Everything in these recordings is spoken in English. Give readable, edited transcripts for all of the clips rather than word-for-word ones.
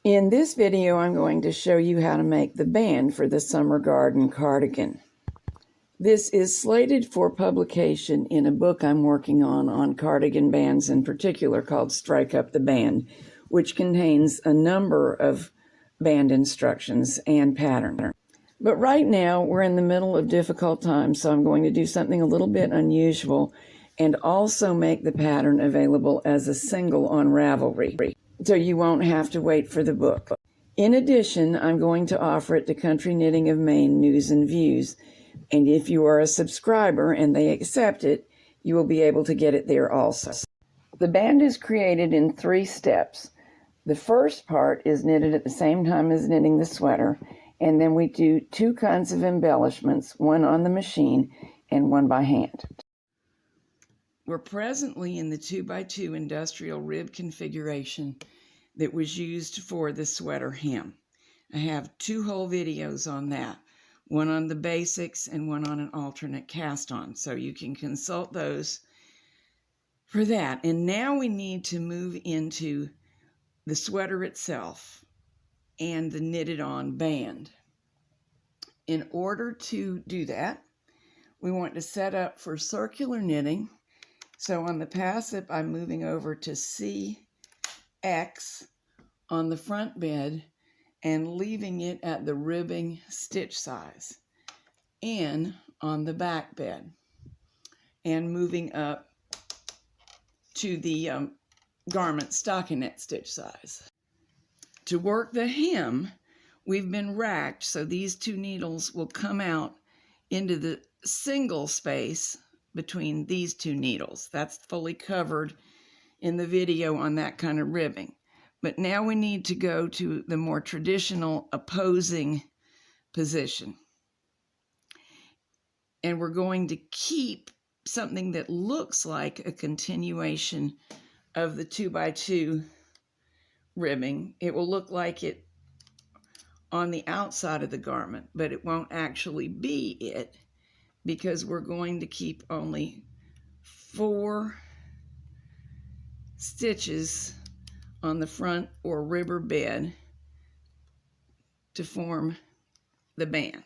In this video, I'm going to show you how to make the band for the Summer Garden Cardigan. This is slated for publication in a book I'm working on cardigan bands in particular, called Strike Up the Band, which contains a number of band instructions and pattern. But right now, we're in the middle of difficult times, so I'm going to do something a little bit unusual and also make the pattern available as a single on Ravelry, so you won't have to wait for the book. In addition, I'm going to offer it to Country Knitting of Maine News and Views, and if you are a subscriber and they accept it, you will be able to get it there also. The band is created in 3 steps. The first part is knitted at the same time as knitting the sweater, and then we do 2 kinds of embellishments, one on the machine and one by hand. We're presently in the 2x2 industrial rib configuration that was used for the sweater hem. I have 2 whole videos on that, one on the basics and one on an alternate cast on, so you can consult those for that. And now we need to move into the sweater itself and the knitted on band. In order to do that, we want to set up for circular knitting. So on the passive, I'm moving over to CX on the front bed and leaving it at the ribbing stitch size, and on the back bed, and moving up to the garment stockinette stitch size. To work the hem, we've been racked, so these 2 needles will come out into the single space between these 2 needles. That's fully covered in the video on that kind of ribbing. But now we need to go to the more traditional opposing position. And we're going to keep something that looks like a continuation of the 2x2 ribbing. It will look like it on the outside of the garment, but it won't actually be it, because we're going to keep only 4 stitches on the front or ribber bed to form the band.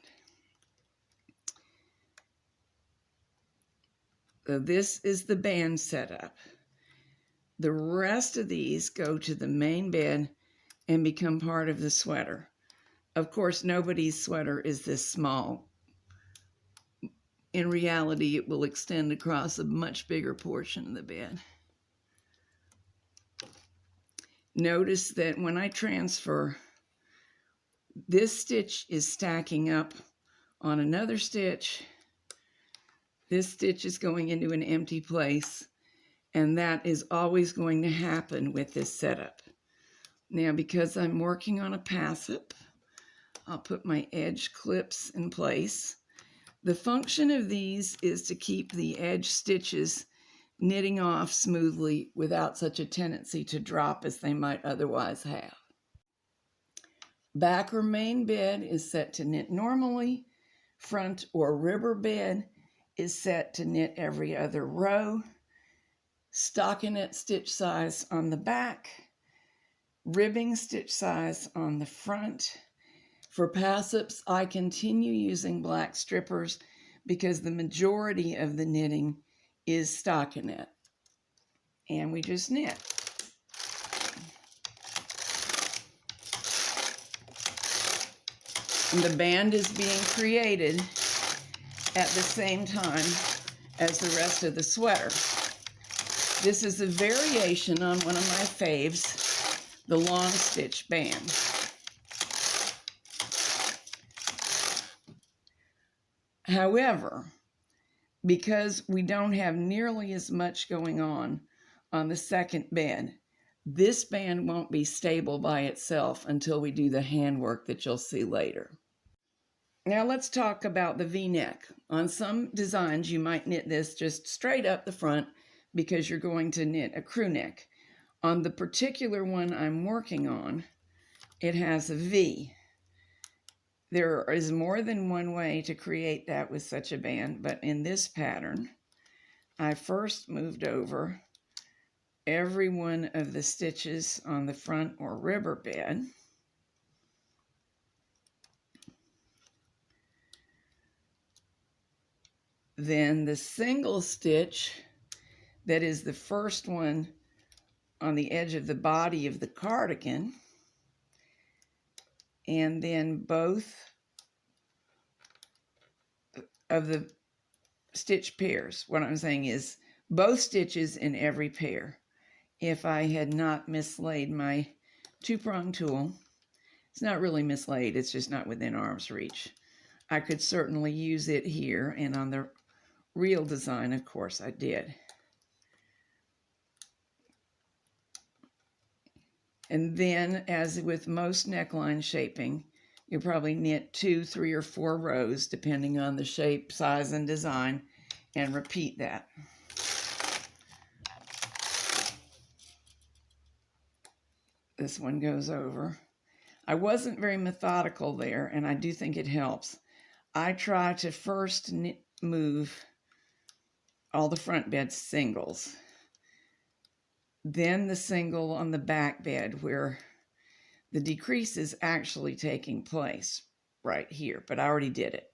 So this is the band setup. The rest of these go to the main bed and become part of the sweater. Of course, nobody's sweater is this small. In reality, it will extend across a much bigger portion of the bed. Notice that when I transfer, this stitch is stacking up on another stitch. This stitch is going into an empty place, and that is always going to happen with this setup. Now, because I'm working on a passive, I'll put my edge clips in place. The function of these is to keep the edge stitches knitting off smoothly without such a tendency to drop as they might otherwise have. Back or main bed is set to knit normally. Front or ribber bed is set to knit every other row. Stockinette stitch size on the back. Ribbing stitch size on the front. For passives, I continue using black strippers because the majority of the knitting is stockinette. And we just knit. And the band is being created at the same time as the rest of the sweater. This is a variation on one of my faves, the long stitch band. However, because we don't have nearly as much going on the second bed, this band won't be stable by itself until we do the handwork that you'll see later. Now let's talk about the V-neck. On some designs, you might knit this just straight up the front because you're going to knit a crew neck. On the particular one I'm working on, it has a V. There is more than one way to create that with such a band, but in this pattern, I first moved over every one of the stitches on the front or ribber bed, then the single stitch that is the first one on the edge of the body of the cardigan, and then both of the stitch pairs. What I'm saying is both stitches in every pair. If I had not mislaid my two-prong tool, it's not really mislaid, it's just not within arm's reach. I could certainly use it here, and on the real design, of course, I did. And then, as with most neckline shaping, you'll probably knit 2, 3, or 4 rows, depending on the shape, size, and design, and repeat that. This one goes over. I wasn't very methodical there, and I do think it helps. I try to first move all the front bed singles, then the single on the back bed where the decrease is actually taking place right here, but I already did it.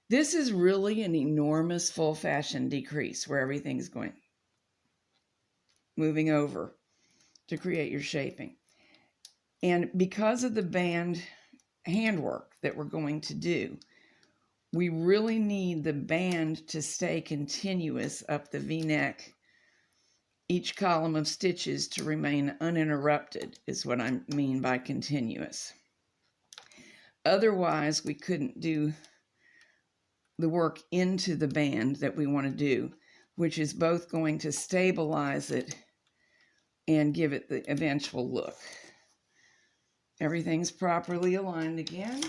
This is really an enormous full fashion decrease where everything's going, moving over to create your shaping. And because of the band handwork that we're going to do, we really need the band to stay continuous up the V-neck. Each column of stitches to remain uninterrupted is what I mean by continuous. Otherwise, we couldn't do the work into the band that we want to do, which is both going to stabilize it and give it the eventual look. Everything's properly aligned again.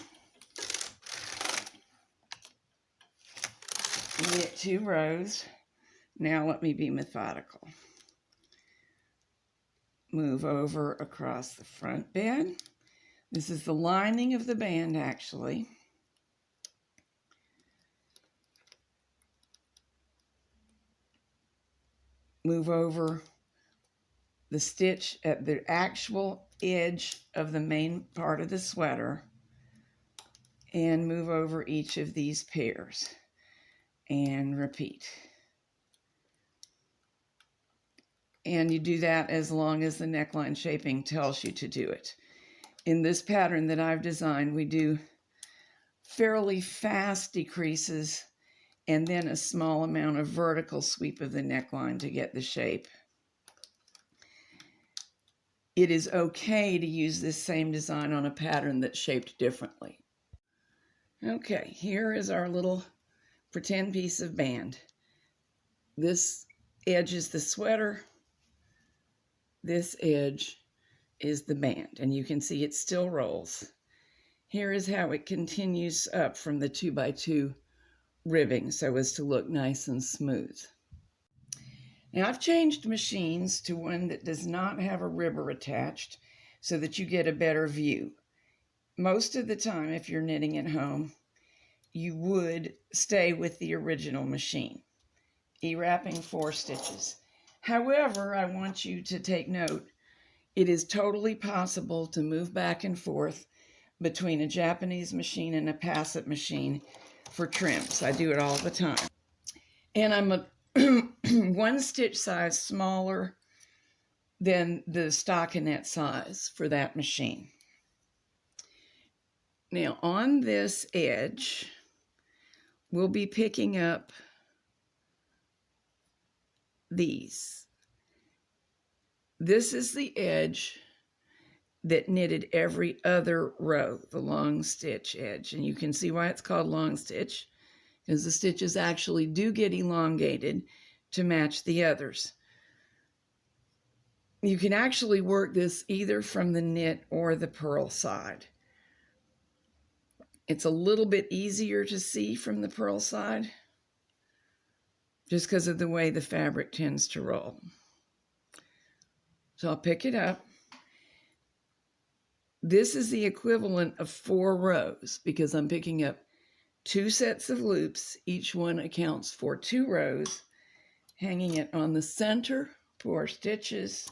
Knit 2 rows. Now let me be methodical. Move over across the front bed. This is the lining of the band, actually. Move over the stitch at the actual edge of the main part of the sweater, and move over each of these pairs, and repeat. And you do that as long as the neckline shaping tells you to do it. In this pattern that I've designed, we do fairly fast decreases and then a small amount of vertical sweep of the neckline to get the shape. It is okay to use this same design on a pattern that's shaped differently. Okay, here is our little pretend piece of band. This edge is the sweater. This edge is the band, and you can see it still rolls. Here is how it continues up from the 2x2 ribbing so as to look nice and smooth. Now I've changed machines to one that does not have a ribber attached so that you get a better view. Most of the time, if you're knitting at home, you would stay with the original machine, E-wrapping 4 stitches. However, I want you to take note, it is totally possible to move back and forth between a Japanese machine and a Passat machine for trims. I do it all the time. And I'm a 1 stitch size smaller than the stockinette size for that machine. Now on this edge, we'll be picking up these. This is the edge that knitted every other row, the long stitch edge. And you can see why it's called long stitch, because the stitches actually do get elongated to match the others. You can actually work this either from the knit or the purl side. It's a little bit easier to see from the purl side, just because of the way the fabric tends to roll. So I'll pick it up. This is the equivalent of 4 rows because I'm picking up 2 sets of loops. Each one accounts for 2 rows, hanging it on the center, 4 stitches,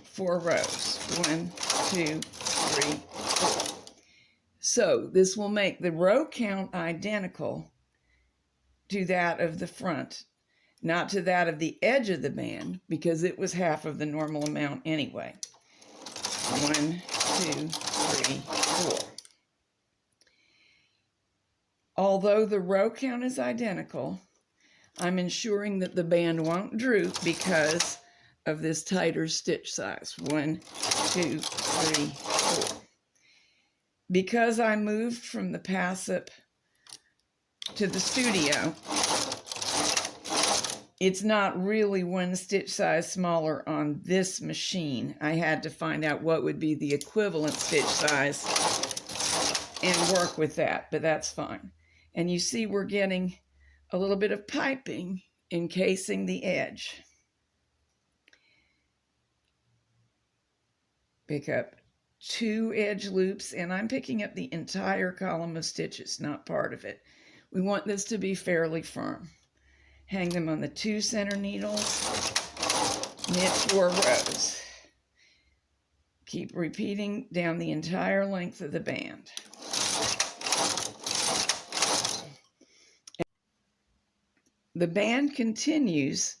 4 rows. 1, 2, 3, 4. So this will make the row count identical to that of the front, not to that of the edge of the band, because it was half of the normal amount anyway. 1, 2, 3, 4. Although the row count is identical, I'm ensuring that the band won't droop because of this tighter stitch size. 1, 2, 3, 4. Because I moved from the pass-up to the studio, it's not really one stitch size smaller on this machine. I had to find out what would be the equivalent stitch size and work with that, but that's fine. And you see we're getting a little bit of piping encasing the edge. Pick up 2 edge loops, and I'm picking up the entire column of stitches, not part of it. We want this to be fairly firm. Hang them on the 2 center needles, knit 4 rows. Keep repeating down the entire length of the band. The band continues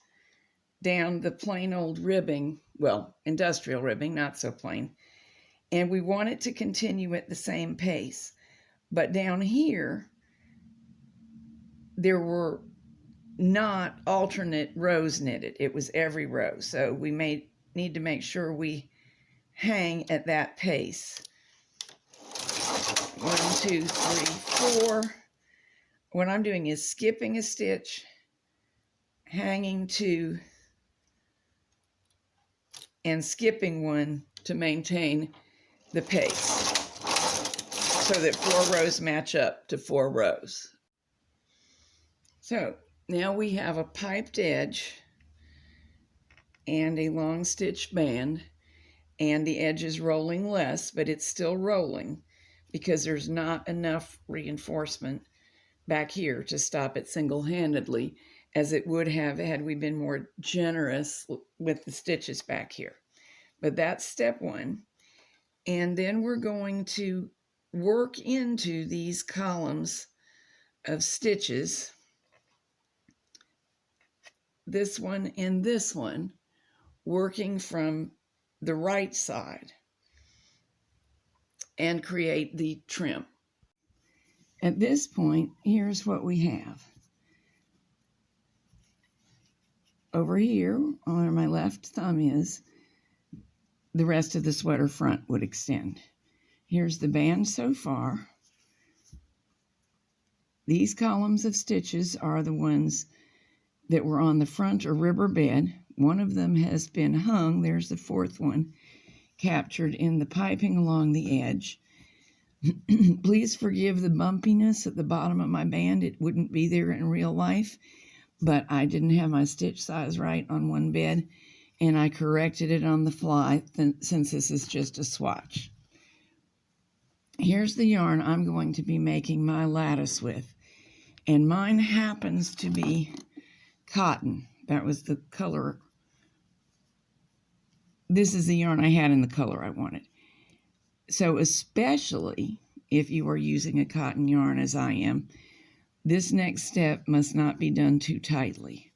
down the plain old ribbing, well, industrial ribbing, not so plain, and we want it to continue at the same pace. But down here, there were not alternate rows knitted. It was every row. So we need to make sure we hang at that pace. 1, 2, 3, 4. What I'm doing is skipping a stitch, hanging 2, and skipping 1 to maintain the pace so that 4 rows match up to 4 rows. So now we have a piped edge and a long stitch band, and the edge is rolling less, but it's still rolling because there's not enough reinforcement back here to stop it single-handedly as it would have had we been more generous with the stitches back here. But that's step 1. And then we're going to work into these columns of stitches, this one and this one, working from the right side, and create the trim. At this point, here's what we have. Over here, where my left thumb is, the rest of the sweater front would extend. Here's the band so far. These columns of stitches are the ones that were on the front or ribber bed. One of them has been hung. There's the 4th one, captured in the piping along the edge. Please forgive the bumpiness at the bottom of my band. It wouldn't be there in real life, but I didn't have my stitch size right on one bed, and I corrected it on the fly since this is just a swatch. Here's the yarn I'm going to be making my lattice with, and mine happens to be cotton. That was the color. This is the yarn I had in the color I wanted. So especially if you are using a cotton yarn as I am, this next step must not be done too tightly.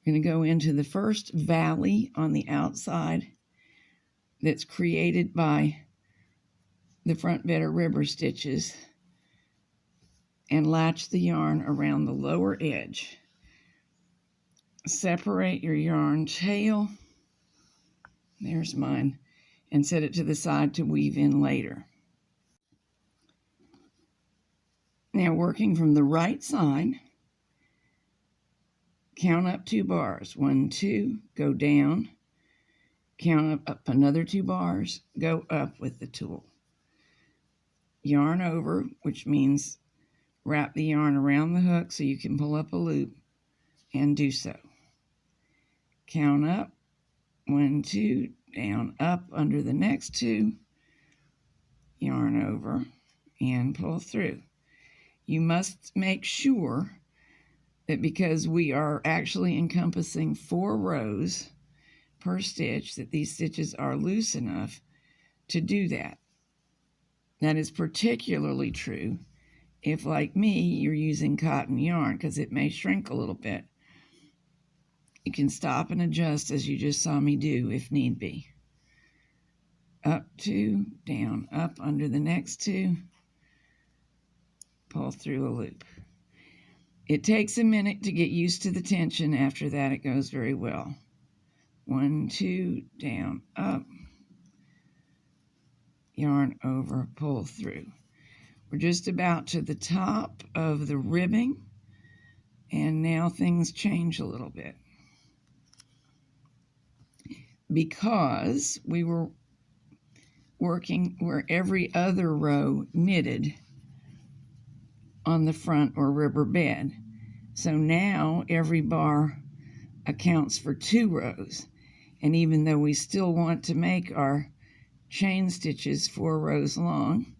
I'm going to go into the first valley on the outside that's created by the front bed of ribber stitches and latch the yarn around the lower edge. Separate your yarn tail, there's mine, and set it to the side to weave in later. Now working from the right side, count up 2 bars. 1, 2, go down. Count up another 2 bars, go up with the tool. Yarn over, which means wrap the yarn around the hook so you can pull up a loop, and do so. Count up, 1, 2, down, up under the next 2, yarn over, and pull through. You must make sure that because we are actually encompassing 4 rows per stitch, that these stitches are loose enough to do that. That is particularly true If, like me, you're using cotton yarn, because it may shrink a little bit, you can stop and adjust as you just saw me do if need be. Up 2, down, up under the next 2, pull through a loop. It takes a minute to get used to the tension. After that, it goes very well. 1, 2, down, up, yarn over, pull through. We're just about to the top of the ribbing, and now things change a little bit. Because we were working where every other row knitted on the front or rubber bed. So now every bar accounts for 2 rows. And even though we still want to make our chain stitches 4 rows long,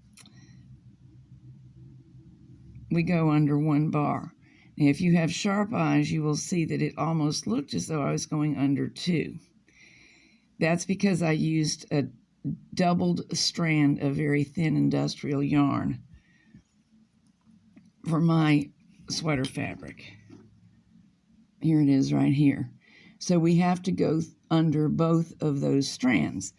we go under 1 bar. Now, if you have sharp eyes, you will see that it almost looked as though I was going under 2. That's because I used a doubled strand of very thin industrial yarn for my sweater fabric. Here it is right here. So we have to go under both of those strands.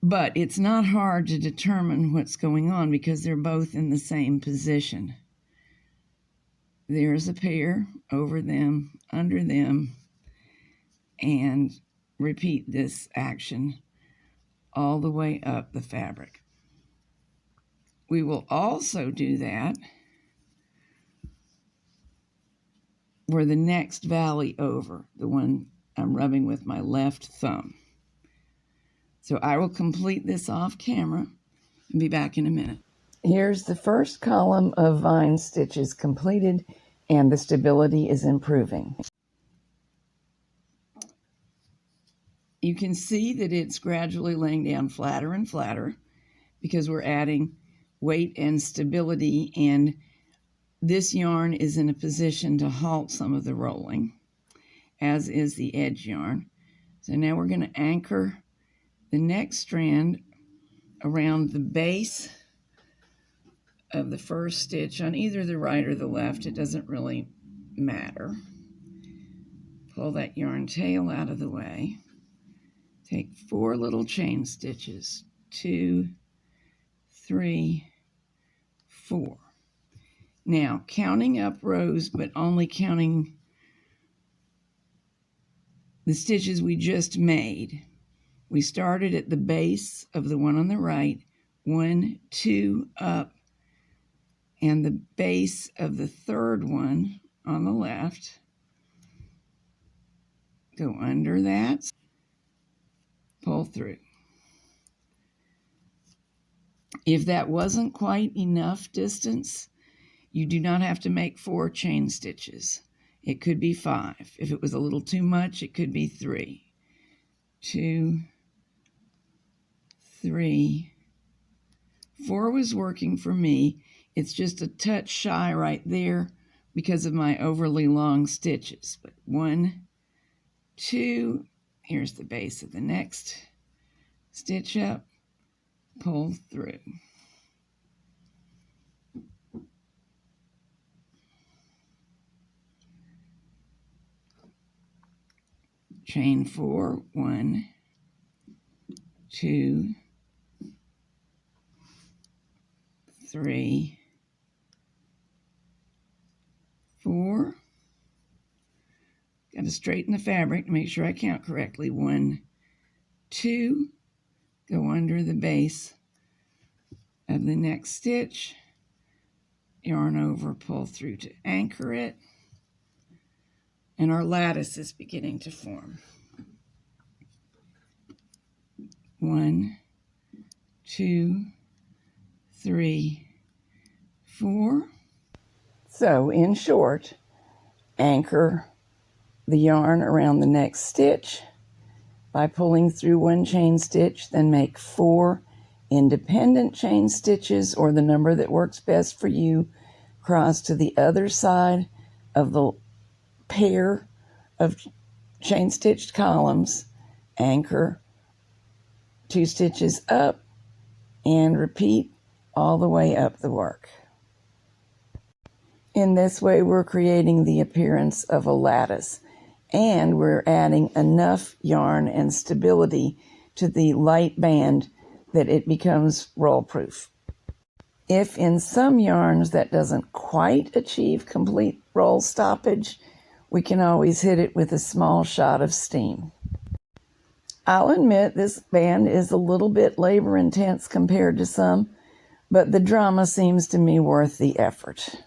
But it's not hard to determine what's going on because they're both in the same position. There's a pair, over them, under them, and repeat this action all the way up the fabric. We will also do that where the next valley over, the one I'm rubbing with my left thumb. So I will complete this off camera and be back in a minute. Here's the first column of vine stitches completed, and the stability is improving. You can see that it's gradually laying down flatter and flatter because we're adding weight and stability, and this yarn is in a position to halt some of the rolling, as is the edge yarn. So now we're going to anchor the next strand around the base of the first stitch on either the right or the left. It doesn't really matter. Pull that yarn tail out of the way. Take 4 little chain stitches, 2, 3, 4. Now, counting up rows, but only counting the stitches we just made. We started at the base of the one on the right, 1, 2, up, and the base of the third one on the left. Go under that, pull through. If that wasn't quite enough distance, you do not have to make 4 chain stitches. It could be 5. If it was a little too much, it could be 3. 2, 3, 4 was working for me. It's just a touch shy right there because of my overly long stitches. But 1, 2, here's the base of the next stitch up, pull through. Chain 4, 1, 2, 3, 4. Got to straighten the fabric to make sure I count correctly. 1, 2, go under the base of the next stitch, yarn over, pull through to anchor it, and our lattice is beginning to form. 1, 2, 3, 4. So, in short, anchor the yarn around the next stitch by pulling through 1 chain stitch, then make 4 independent chain stitches, or the number that works best for you. Cross to the other side of the pair of chain stitched columns, anchor 2 stitches up, and repeat all the way up the work. In this way, we're creating the appearance of a lattice, and we're adding enough yarn and stability to the light band that it becomes roll-proof. If in some yarns that doesn't quite achieve complete roll stoppage, we can always hit it with a small shot of steam. I'll admit this band is a little bit labor intense compared to some, but the drama seems to me worth the effort.